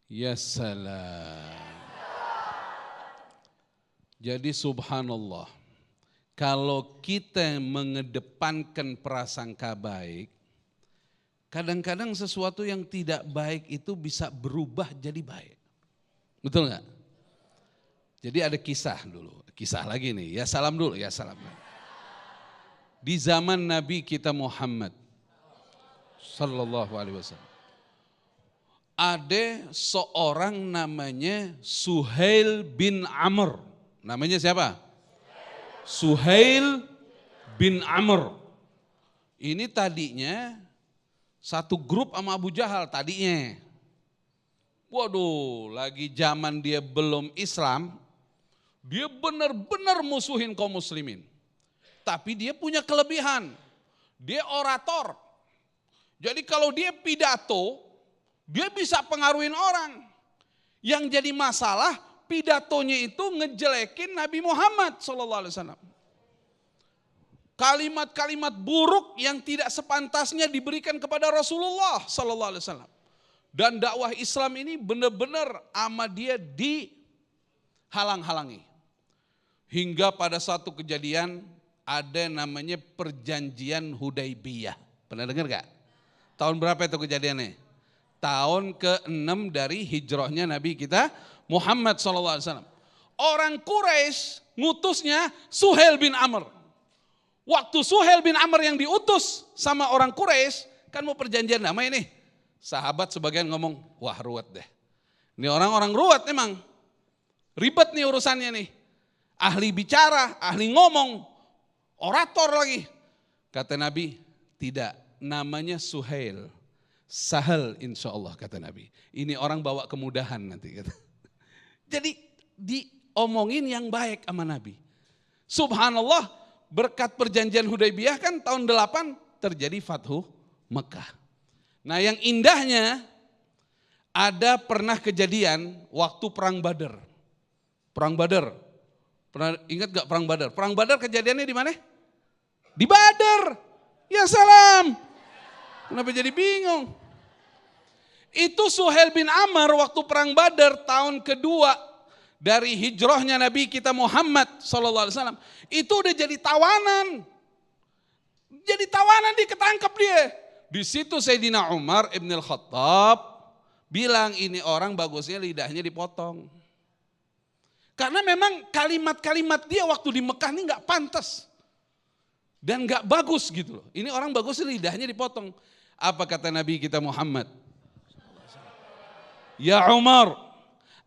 Ya salam. Jadi subhanallah, kalau kita mengedepankan prasangka baik, kadang-kadang sesuatu yang tidak baik itu bisa berubah jadi baik. Betul nggak? Jadi ada kisah dulu, kisah lagi nih, ya salam dulu, ya salam. Di zaman Nabi kita Muhammad sallallahu alaihi wasallam, ada seorang namanya Suhail bin Amr. Namanya siapa? Suhail bin Amr. Ini tadinya satu grup sama Abu Jahal tadinya. Waduh, lagi zaman dia belum Islam, dia benar-benar musuhin kaum muslimin. Tapi dia punya kelebihan, dia orator. Jadi kalau dia pidato, dia bisa pengaruhin orang. Yang jadi masalah, pidatonya itu ngejelekin Nabi Muhammad SAW. Kalimat-kalimat buruk yang tidak sepantasnya diberikan kepada Rasulullah SAW. Dan dakwah Islam ini benar-benar sama dia dihalang-halangi. Hingga pada satu kejadian ada namanya perjanjian Hudaybiyah. Pernah dengar gak? Tahun berapa itu kejadiannya? Tahun ke-6 dari hijrahnya Nabi kita Muhammad SAW. Orang Quraisy ngutusnya Suhail bin Amr. Waktu Suhail bin Amr yang diutus sama orang Quraisy, kan mau perjanjian damai nih. Sahabat sebagian ngomong, wah ruwet deh. Ini orang-orang ruwet emang. Ribet nih urusannya nih. Ahli bicara, ahli ngomong, orator lagi. Kata Nabi, tidak, namanya Suhail. Sahal insya Allah kata Nabi. Ini orang bawa kemudahan nanti. Kata. Jadi diomongin yang baik sama Nabi. Subhanallah, berkat perjanjian Hudaybiyah kan tahun 8 terjadi Fathu Mekah. Nah yang indahnya ada pernah kejadian waktu Perang Badar. Perang Badar, pernah ingat gak Perang Badar? Perang Badar kejadiannya di mana? Di Badar. Ya salam. Kenapa jadi bingung? Itu Suhail bin Amr waktu Perang Badar tahun kedua dari hijrahnya Nabi kita Muhammad SAW. Itu udah jadi tawanan. Jadi tawanan ketangkep dia. Di situ Sayyidina Umar ibn al-Khattab bilang ini orang bagusnya lidahnya dipotong. Karena memang kalimat-kalimat dia waktu di Mekah ini gak pantas. Dan gak bagus gitu loh. Ini orang bagusnya lidahnya dipotong. Apa kata Nabi kita Muhammad? Ya Umar,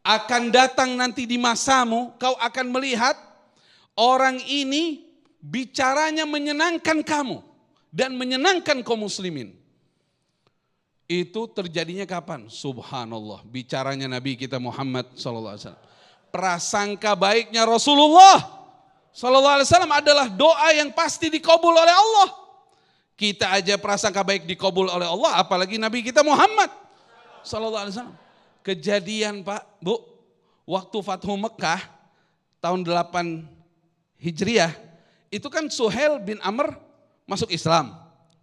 akan datang nanti di masamu, kau akan melihat orang ini bicaranya menyenangkan kamu dan menyenangkan kaum muslimin. Itu terjadinya kapan? Subhanallah, bicaranya Nabi kita Muhammad SAW. Prasangka baiknya Rasulullah SAW adalah doa yang pasti dikabul oleh Allah. Kita aja prasangka baik dikabul oleh Allah, apalagi Nabi kita Muhammad SAW. Kejadian Pak, Bu, waktu Fathu Mekah tahun 8 Hijriah, itu kan Suhail bin Amr masuk Islam.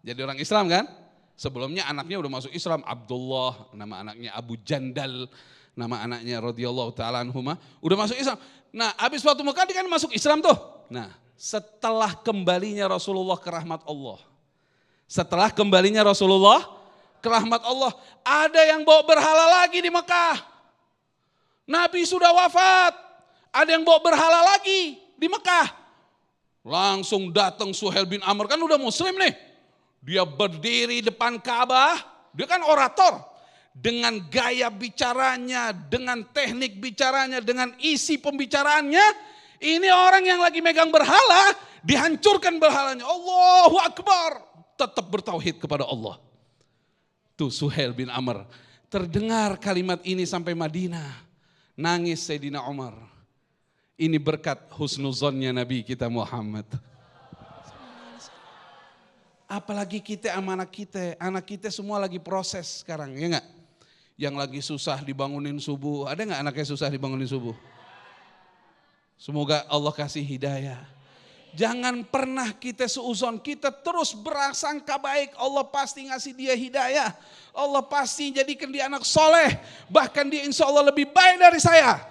Jadi orang Islam kan? Sebelumnya anaknya udah masuk Islam, Abdullah, nama anaknya Abu Jandal, nama anaknya radhiyallahu ta'ala anhuma, udah masuk Islam. Nah, habis Fathu Mekah dia kan masuk Islam tuh. Nah, setelah kembalinya Rasulullah ke rahmat Allah. Setelah kembalinya Rasulullah ke rahmat Allah, ada yang bawa berhala lagi di Mekah. Nabi sudah wafat, ada yang bawa berhala lagi di Mekah. Langsung datang Suhail bin Amr, kan udah muslim nih. Dia berdiri depan Ka'bah, dia kan orator. Dengan gaya bicaranya, dengan teknik bicaranya, dengan isi pembicaraannya, ini orang yang lagi megang berhala, dihancurkan berhalanya. Allahu Akbar, tetap bertauhid kepada Allah. Tuh Suhail bin Amr, terdengar kalimat ini sampai Madinah, nangis Sayyidina Umar. Ini berkat husnuzonnya Nabi kita Muhammad. Apalagi kita sama anak kita semua lagi proses sekarang, ya enggak? Yang lagi susah dibangunin subuh, ada enggak anaknya susah dibangunin subuh? Semoga Allah kasih hidayah. Jangan pernah kita seuzon, kita terus berasangka baik. Allah pasti ngasih dia hidayah. Allah pasti jadikan dia anak soleh. Bahkan dia insya Allah lebih baik dari saya.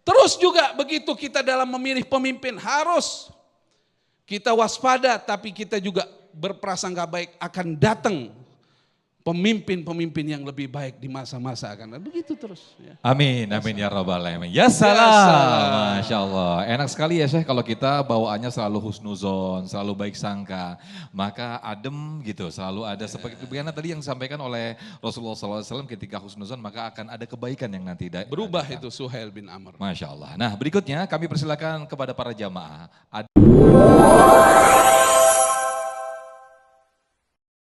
Terus juga begitu kita dalam memilih pemimpin harus kita waspada, tapi kita juga berprasangka baik akan datang pemimpin-pemimpin yang lebih baik di masa-masa akan datang. Begitu terus. Ya. Amin, amin ya rabbal alamin. Ya salam, Masya Allah. Enak sekali ya Syekh kalau kita bawaannya selalu husnuzon, selalu baik sangka. Maka adem gitu, selalu ada seperti karena tadi yang disampaikan oleh Rasulullah SAW ketika husnuzon maka akan ada kebaikan yang nanti berubah itu Suhail bin Amr. Masya Allah. Nah berikutnya kami persilakan kepada para jamaah.